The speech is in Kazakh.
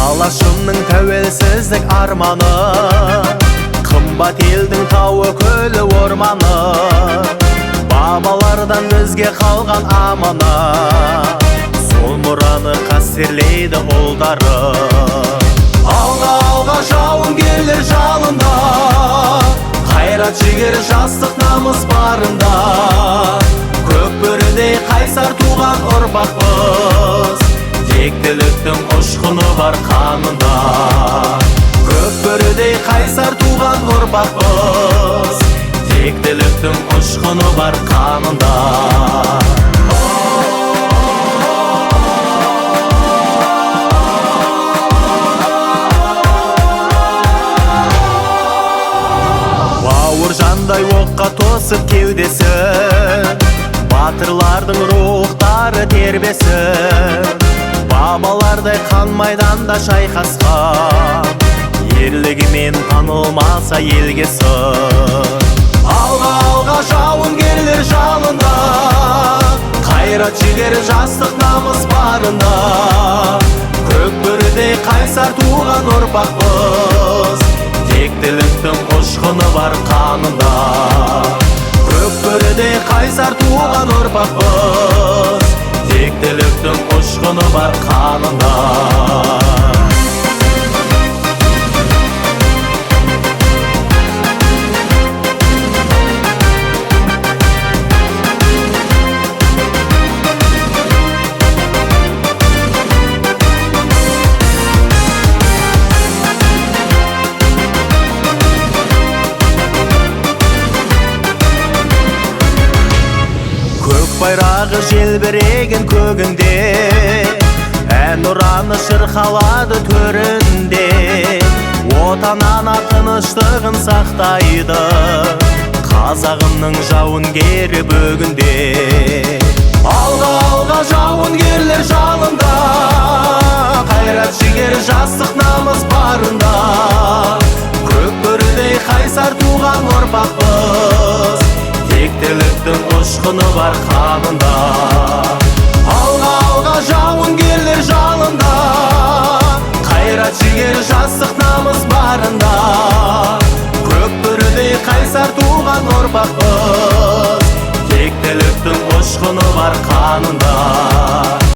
Алашымның тәуелсіздік арманы, қымбат елдің тауы көлі орманы, бабалардан бізге қалған амана, сол мұраны қастерлейді ұлдары. Алға жауынгерлер жалында, қайрат жігер жастық намыс барында, көкбөрідей қайсар туған ұрпақпыз, тектіліктің ұшқыны бар қанында. Көкбөрідей қайсар туған ұрпақпыз, тектіліктің ұшқыны бар қанында. Жандай оққа тосып кеудесі, батырлардың рухтары тербесі, бабалардай қан майданда шайқасқан, ерлігімен танылмаса елге сыр. Алға жауынгерлер жалында, қайрат жігер жастық намыс барында, көкбөрідей қайсар туған ұрпақпыз, тектіліктің ұшқыны бар қанында. Көкбөрідей қайсар туған ұрпақпыз, тектіліктің ұшқыны бар қанында. Байрағы желбіреген көгінде, ән ұраны шырқалады төрінде, отан ана тыныштығын сақтайды, қазағымның жауынгері бөгінде. Алға жауынгерлер жалында, қайрат жігер жастық намыс барында, көкбөрідей қайсар туған ұрпақпыз, тектіліктің ұшқыны бар қанында. Алға жауынгерлер жалында, қайрат жігер жастық намыс барында, көкбөрідей қайсар туған ұрпақпыз, тектіліктің ұшқыны бар қанында.